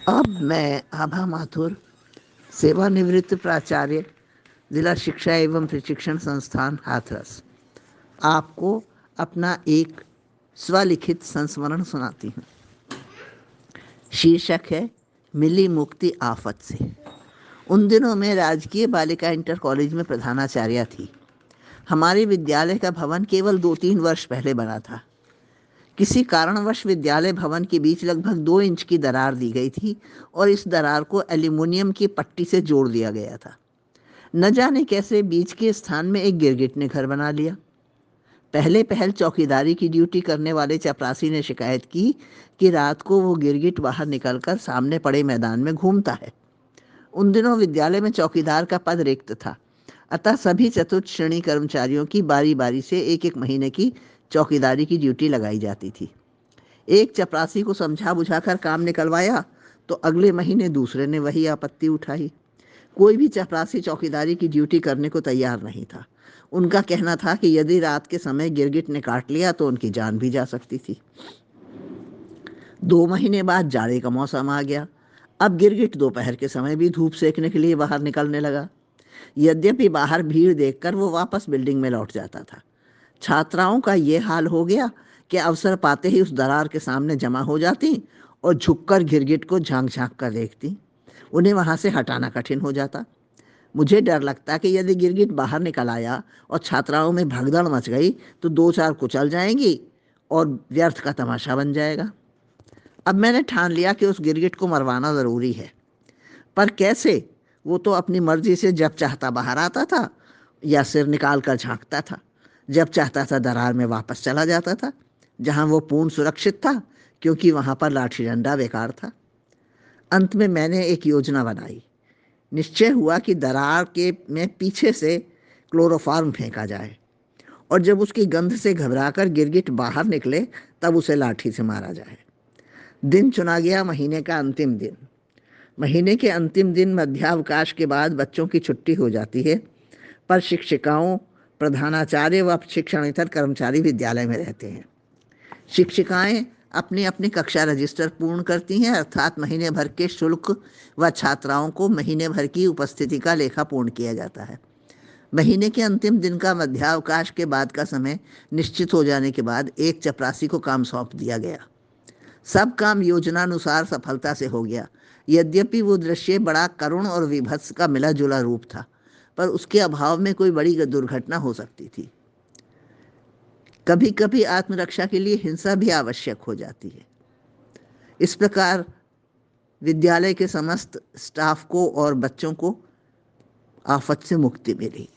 अब मैं आभा माथुर, सेवानिवृत्त प्राचार्य, जिला शिक्षा एवं प्रशिक्षण संस्थान हाथरस, आपको अपना एक स्वलिखित संस्मरण सुनाती हूँ। शीर्षक है मिली मुक्ति आफत से। उन दिनों में राजकीय बालिका इंटर कॉलेज में प्रधानाचार्य थी। हमारे विद्यालय का भवन केवल 2-3 वर्ष पहले बना था। किसी कारणवश विद्यालय भवन के बीच लगभग 2 इंच की दरार दी गई थी और इस दरार को एल्यूमिनियम की पट्टी से जोड़ दिया गया था। न जाने कैसे बीच के स्थान में एक गिरगिट ने घर बना लिया। पहले पहल चौकीदारी की ड्यूटी करने वाले चपरासी ने शिकायत की कि रात को वो गिरगिट बाहर निकलकर सामने पड़े मैदान में घूमता है। उन दिनों विद्यालय में चौकीदार का पद रिक्त था, अतः सभी चतुर्थ श्रेणी कर्मचारियों की बारी बारी से एक एक महीने की चौकीदारी की ड्यूटी लगाई जाती थी। एक चपरासी को समझा बुझाकर काम निकलवाया तो अगले महीने दूसरे ने वही आपत्ति उठाई। कोई भी चपरासी चौकीदारी की ड्यूटी करने को तैयार नहीं था। उनका कहना था कि यदि रात के समय गिरगिट ने काट लिया तो उनकी जान भी जा सकती थी। 2 महीने बाद जाड़े का मौसम आ गया। अब गिरगिट दोपहर के समय भी धूप सेकने के लिए बाहर निकलने लगा। यद्यपि बाहर भीड़ देखकर वो वापस बिल्डिंग में लौट जाता था। छात्राओं का ये हाल हो गया कि अवसर पाते ही उस दरार के सामने जमा हो जाती और झुककर गिरगिट को झांक झांक कर देखती। उन्हें वहां से हटाना कठिन हो जाता। मुझे डर लगता कि यदि गिरगिट बाहर निकल आया और छात्राओं में भगदड़ मच गई तो 2-4 कुचल जाएंगी और व्यर्थ का तमाशा बन जाएगा। अब मैंने ठान लिया कि उस गिरगिट को मरवाना ज़रूरी है। पर कैसे? वो तो अपनी मर्जी से जब चाहता बाहर आता था या सिर निकाल कर झांकता था। जब चाहता था दरार में वापस चला जाता था, जहां वो पूर्ण सुरक्षित था, क्योंकि वहां पर लाठी डंडा बेकार था। अंत में मैंने एक योजना बनाई। निश्चय हुआ कि दरार के में पीछे से क्लोरोफार्म फेंका जाए और जब उसकी गंध से घबराकर गिरगिट बाहर निकले तब उसे लाठी से मारा जाए। दिन चुना गया महीने का अंतिम दिन। महीने के अंतिम दिन मध्यावकाश के बाद बच्चों की छुट्टी हो जाती है, पर शिक्षिकाओं, प्रधानाचार्य व शिक्षणेतर कर्मचारी विद्यालय में रहते हैं। शिक्षिकाएं अपनी अपनी कक्षा रजिस्टर पूर्ण करती हैं, अर्थात महीने भर के शुल्क व छात्राओं को महीने भर की उपस्थिति का लेखा पूर्ण किया जाता है। महीने के अंतिम दिन का मध्यावकाश के बाद का समय निश्चित हो जाने के बाद एक चपरासी को काम सौंप दिया गया। सब काम योजनानुसार सफलता से हो गया। यद्यपि वो दृश्य बड़ा करुण और विभत्स का मिला जुला रूप था, पर उसके अभाव में कोई बड़ी दुर्घटना हो सकती थी। कभी कभी आत्मरक्षा के लिए हिंसा भी आवश्यक हो जाती है। इस प्रकार विद्यालय के समस्त स्टाफ को और बच्चों को आफत से मुक्ति मिली।